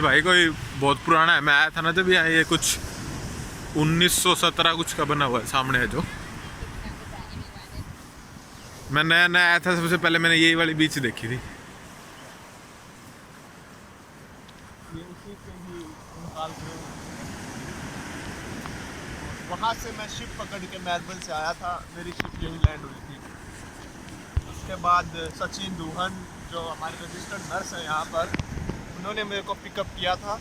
भाई कोई बहुत पुराना है। मैं आया था ना जब यहाँ, ये कुछ 1917 कुछ का बना हुआ है। सामने है जो मैं नया नया आया था, सबसे पहले मैंने यही वाली बीच देखी थी। ये उसी के ही निकाल के वहाँ से मैं शिप पकड़ के मेलबर्न से आया था, मेरी शिप यही लैंड हुई थी। उसके बाद सचिन दूहन जो हमारे रजिस्टर्ड नर्स हैं यहाँ पर, उन्होंने मेरे को पिकअप किया था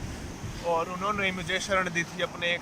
और उन्होंने मुझे शरण दी थी अपने एक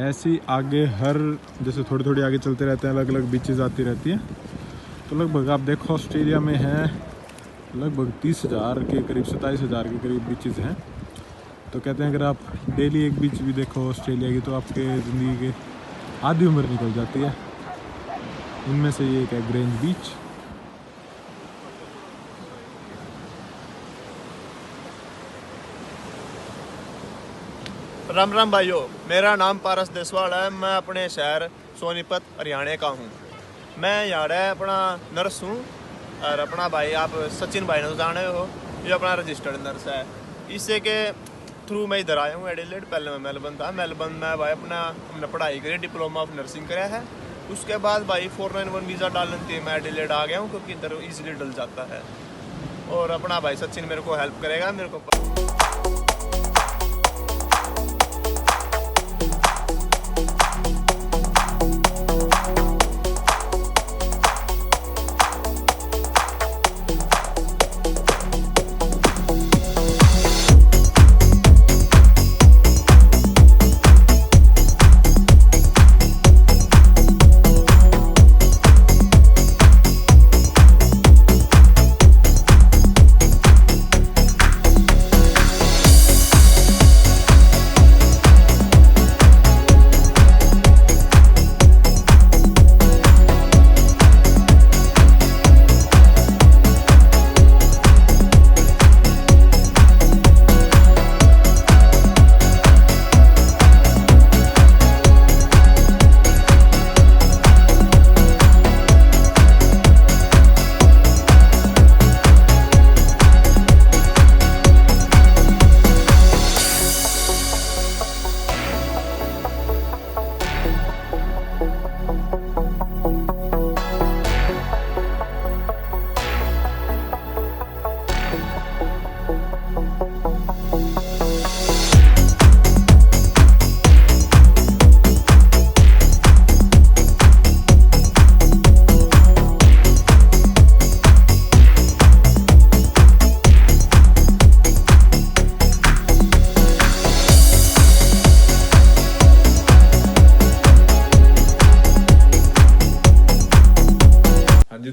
ऐसे ही आगे हर जैसे थोड़ी थोड़ी आगे चलते रहते हैं, अलग अलग बीचेस आती रहती हैं। तो लगभग आप देखो ऑस्ट्रेलिया में है लगभग 30,000 के करीब, 27,000 के करीब बीचेस हैं। तो कहते हैं अगर आप डेली एक बीच भी देखो ऑस्ट्रेलिया की तो आपके ज़िंदगी के आधी उम्र निकल जाती है। उनमें से ये एक है ग्रेंज बीच। राम राम भाइयों, मेरा नाम पारस देसवाल है। मैं अपने शहर सोनीपत हरियाणा का हूँ। मैं यहाँ अपना नर्स हूँ और अपना भाई आप सचिन भाई ने तो जाने हो, ये अपना रजिस्टर्ड नर्स है। इसे के थ्रू मैं इधर आया हूँ एडिलेड। पहले मैं मेलबर्न था। मेलबर्न में भाई हमने पढ़ाई करी, डिप्लोमा ऑफ नर्सिंग कराया है। उसके बाद भाई 491 वीज़ा डालने थी, मैं एडिलेड आ गया हूँ क्योंकि इधर ईजिली डल जाता है। और अपना भाई सचिन मेरे को हेल्प करेगा। मेरे को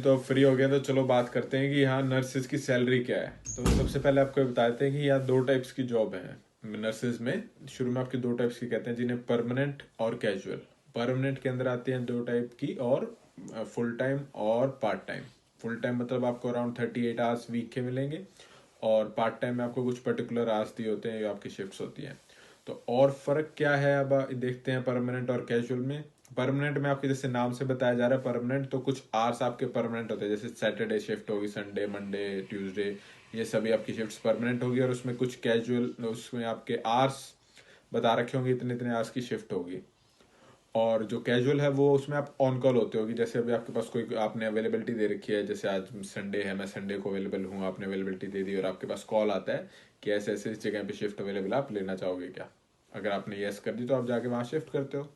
तो फ्री हो गया तो चलो बात करते हैं कि यहाँ नर्सेज की सैलरी क्या है। तो सबसे पहले आपको बताते हैं कि यहाँ दो टाइप्स की जॉब है नर्सेज में। शुरू में आपकी दो टाइप्स की कहते हैं जिन्हें परमानेंट और कैजुअल। परमानेंट के अंदर आती हैं दो टाइप की, और फुल टाइम और पार्ट टाइम। फुल टाइम मतलब आपको अराउंड 38 आवर्स वीक के मिलेंगे, और पार्ट टाइम में आपको कुछ पर्टिकुलर आवर्स दिए होते हैं, ये आपकी शिफ्ट्स होती हैं। तो और फर्क क्या है अब देखते हैं परमानेंट और कैजुअल में। परमानेंट में आपके जैसे नाम से बताया जा रहा है परमानेंट, तो कुछ आवर्स आपके परमानेंट होते हैं, जैसे सैटरडे शिफ्ट होगी, संडे, मंडे, ट्यूसडे, ये सभी आपकी शिफ्ट्स परमानेंट होगी। और उसमें कुछ कैजुअल, उसमें आपके आवर्स बता रखे होंगे, इतने इतने आवर्स की शिफ्ट होगी। और जो कैजुअल है वो उसमें आप ऑन कॉल होते होगी, जैसे अभी आपके पास कोई आपने अवेलेबिलिटी दे रखी है, जैसे आज संडे है, मैं संडे को अवेलेबल हूँ, आपने अवेलेबिलिटी दे दी और आपके पास कॉल आता है कि ऐसे ऐसे इस जगह पे शिफ्ट अवेलेबल, आप लेना चाहोगे क्या। अगर आपने यस कर दी तो आप जाके वहाँ शिफ्ट करते हो।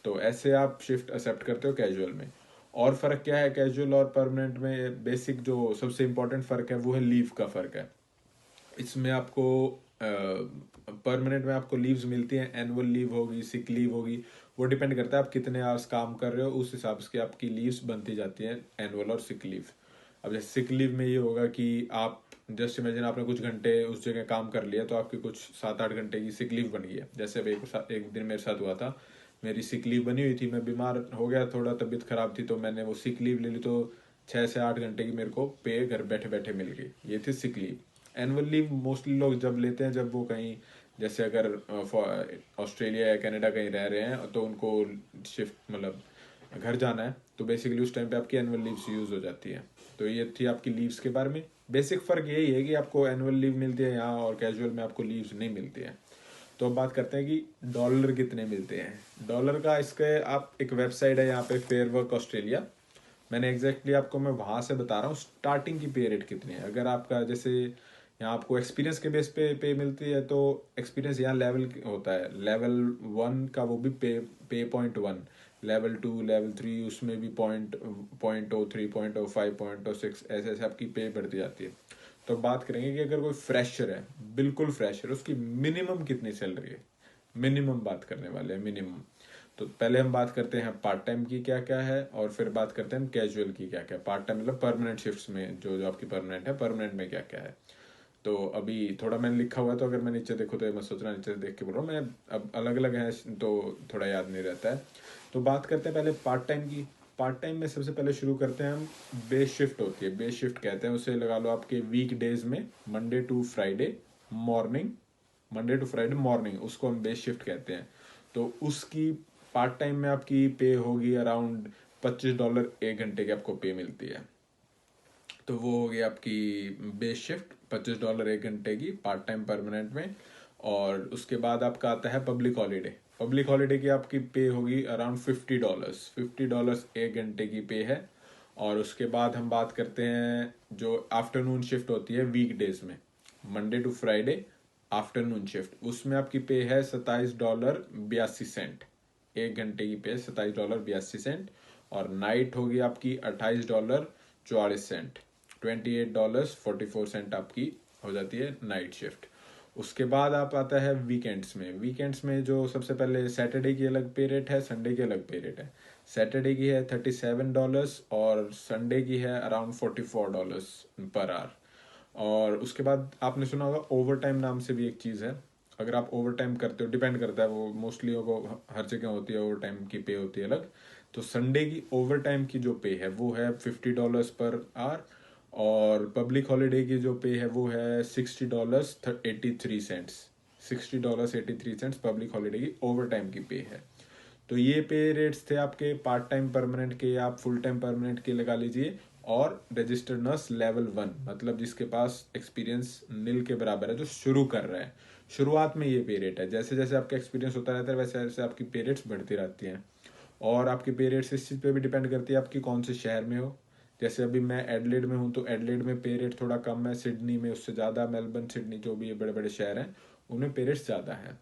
तो ऐसे आप शिफ्ट एक्सेप्ट करते हो कैजुअल में। और फर्क क्या है कैजुअल और परमानेंट में? बेसिक जो सबसे इंपॉर्टेंट फर्क है वो है लीव का फर्क है। इसमें आपको परमानेंट में आपको लीव्स मिलती हैं, एनुअल लीव होगी, सिक लीव होगी, वो डिपेंड करता है आप कितने आवर्स काम कर रहे हो, उस हिसाब से आपकी लीव्स बनती जाती हैं, एनुअल और सिक लीव। अब जैसे सिक लीव में ये होगा कि आप जस्ट इमेजिन आपने कुछ घंटे उस जगह काम कर लिया तो आपकी कुछ 7-8 घंटे की सिक लीव बन गई है। जैसे अब एक दिन मेरे साथ हुआ था, मेरी सिक लीव बनी हुई थी, मैं बीमार हो गया, थोड़ा तबीयत खराब थी, तो मैंने वो सिक लीव ले ली, तो 6 से 8 घंटे की मेरे को पे घर बैठे बैठे मिल गई। ये थी sick leave. Annual leave mostly लोग जब लेते हैं जब वो कहीं, जैसे अगर ऑस्ट्रेलिया या कनाडा कहीं रह रहे हैं तो उनको शिफ्ट मतलब घर जाना है, तो बेसिकली उस टाइम पे आपकी एनुअल लीव्स यूज हो जाती है। तो ये थी आपकी लीव्स के बारे में। बेसिक फर्क यही है कि आपको एनुअल लीव मिलती है यहाँ और कैजुअल में आपको लीव्स नहीं मिलती है। तो अब बात करते हैं कि डॉलर कितने मिलते हैं। डॉलर का इसके आप एक वेबसाइट है यहाँ पे, फेयर वर्क ऑस्ट्रेलिया। मैंने एग्जैक्टली आपको मैं वहां से बता रहा हूँ स्टार्टिंग की पे रेट कितनी है। अगर आपका जैसे यहाँ आपको एक्सपीरियंस के बेस पे मिलती है, तो एक्सपीरियंस यहाँ लेवल होता है, लेवल 1 का वो भी पे .1, लेवल 2, लेवल 3, उसमें भी .03, .05, .06, ऐसे ऐसे आपकी पे बढ़ती जाती है। तो बात करेंगे कि अगर कोई फ्रेशर है, बिल्कुल फ्रेशर, उसकी मिनिमम कितनी सैलरी है। मिनिमम बात करने वाले हैं, मिनिमम। तो पहले हम बात करते हैं पार्ट टाइम की क्या क्या है, और फिर बात करते हैं हम कैजुअल की क्या क्या। पार्ट टाइम मतलब परमानेंट शिफ्ट्स में, जो जो आपकी परमानेंट है, परमानेंट में क्या क्या है। तो अभी थोड़ा मैंने लिखा हुआ है, तो अगर मैं नीचे देखो तो मैं सोच रहा नीचे से देख के बोल रहा हूँ मैं, अब अलग अलग है तो थोड़ा याद नहीं रहता है। तो बात करते हैं पहले पार्ट टाइम की। पार्ट टाइम में सबसे पहले शुरू करते हैं हम, बेस शिफ्ट होती है, बेस शिफ्ट कहते हैं उसे, लगा लो आपके वीक डेज में, Monday to Friday morning, Monday to Friday morning, उसको हम बेस शिफ्ट कहते हैं। तो उसकी पार्ट टाइम में आपकी पे होगी अराउंड $25 एक घंटे की आपको पे मिलती है। तो वो हो गई आपकी बेस शिफ्ट, $25 एक घंटे की पार्ट टाइम परमानेंट में। और उसके बाद आपका आता है पब्लिक हॉलीडे। पब्लिक हॉलीडे की आपकी पे होगी अराउंड $50 एक घंटे की पे है। और उसके बाद हम बात करते हैं जो आफ्टरनून शिफ्ट होती है वीक डेज में, Monday to Friday afternoon shift, उसमें आपकी पे है $27.82 एक घंटे की पे, $27.82। और नाइट होगी आपकी $28.44, $28.44 आपकी हो जाती है नाइट शिफ्ट। उसके बाद आप आता है वीकेंड्स में। वीकेंड्स में जो सबसे पहले सैटरडे की अलग पे रेट है, संडे की अलग पे रेट है। सैटरडे की है $37 और संडे की है अराउंड $44 पर आवर। और उसके बाद आपने सुना होगा ओवर टाइम नाम से भी एक चीज़ है। अगर आप ओवर टाइम करते हो, डिपेंड करता है, वो मोस्टली हर जगह होती है, ओवर टाइम की पे होती है अलग। तो संडे की ओवर टाइम की जो पे है वो है $50 पर आवर। और पब्लिक हॉलीडे की जो पे है वो है $60.83, $60.83 पब्लिक हॉलीडे की ओवर टाइम की पे है। तो ये पे रेट्स थे आपके पार्ट टाइम परमानेंट के, आप फुल टाइम परमानेंट के लगा लीजिए। और रजिस्टर्ड नर्स लेवल 1, मतलब जिसके पास एक्सपीरियंस नील के बराबर है, जो शुरू कर रहा है, शुरुआत में ये पे रेट है। जैसे जैसे आपका एक्सपीरियंस होता रहता है वैसे वैसे आपकी पे रेट्स बढ़ती रहती हैं। और आपकी पे रेट्स इस चीज़ पे भी डिपेंड करती है आपकी कौन से शहर में हो। जैसे अभी मैं एडलेड में हूँ, तो एडलेड में पे रेट थोड़ा कम है, सिडनी में उससे ज़्यादा, मेलबर्न, सिडनी, जो भी ये बड़े बड़े शहर हैं उनमें पे रेट्स ज़्यादा है।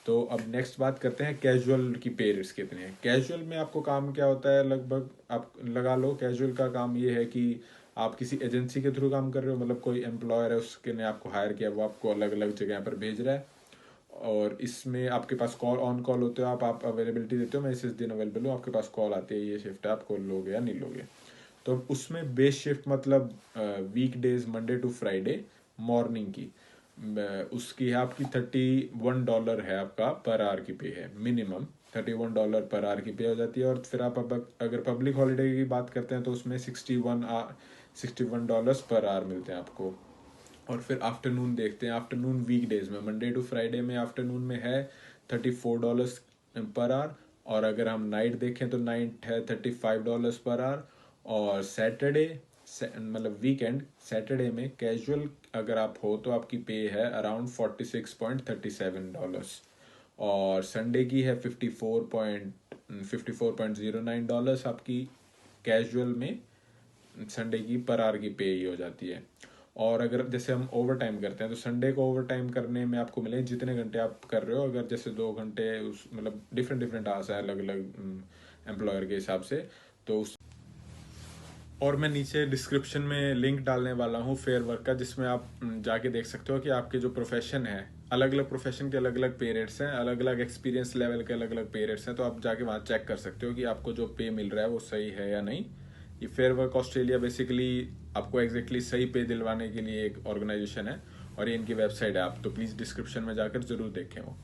तो अब नेक्स्ट बात करते हैं कैजुअल की पे रेट्स कितने हैं। कैजुअल में आपको काम क्या होता है, लगभग आप लगा लो कैजुअल का काम ये है कि आप किसी एजेंसी के थ्रू काम कर रहे हो, मतलब कोई एम्प्लॉयर है उसके ने आपको हायर किया, वो आपको अलग अलग जगह पर भेज रहा है। और इसमें आपके पास कॉल ऑन कॉल होते हो, आप अवेलेबिलिटी देते हो, मैं इस दिन अवेलेबल हूँ, आपके पास कॉल आती है, ये शिफ्ट है, आपको लोगे या नहीं लोगे। तो उसमें बेस शिफ्ट मतलब week days Monday to Friday morning की, उसकी है आपकी $31 है आपका पर आवर की पे है, मिनिमम $31 पर आवर की पे हो जाती है। और फिर आप अगर पब्लिक हॉलीडे की बात करते हैं तो उसमें $61 पर आवर मिलते हैं आपको। और फिर आफ्टरनून देखते हैं, आफ्टरनून वीक डेज में मंडे टू फ्राइडे में आफ्टरनून में है $34 पर आवर। और अगर हम नाइट देखें तो नाइट है $35 पर आवर। और सैटरडे मतलब वीकेंड, सैटरडे में कैजुअल अगर आप हो तो आपकी पे है अराउंड $46.37। और संडे की है $54.09 आपकी कैजुअल में संडे की पर आवर की पे ही हो जाती है। और अगर जैसे हम ओवर टाइम करते हैं तो संडे को ओवर टाइम करने में आपको मिले जितने घंटे आप कर रहे हो, अगर जैसे 2 घंटे उस मतलब डिफरेंट डिफरेंट आवर्स है अलग अलग एम्प्लॉयर के हिसाब से, तो और मैं नीचे डिस्क्रिप्शन में लिंक डालने वाला हूँ फेयर वर्क का, जिसमें आप जाके देख सकते हो कि आपके जो प्रोफेशन है, अलग अलग प्रोफेशन के अलग अलग पे रेट्स हैं, अलग अलग एक्सपीरियंस लेवल के अलग अलग पे रेट्स हैं। तो आप जाके वहाँ चेक कर सकते हो कि आपको जो पे मिल रहा है वो सही है या नहीं। ये फेयर वर्क ऑस्ट्रेलिया बेसिकली आपको एग्जैक्टली सही पे दिलवाने के लिए एक ऑर्गेनाइजेशन है, और ये इनकी वेबसाइट है। आप तो प्लीज़ डिस्क्रिप्शन में जाकर जरूर देखें वो।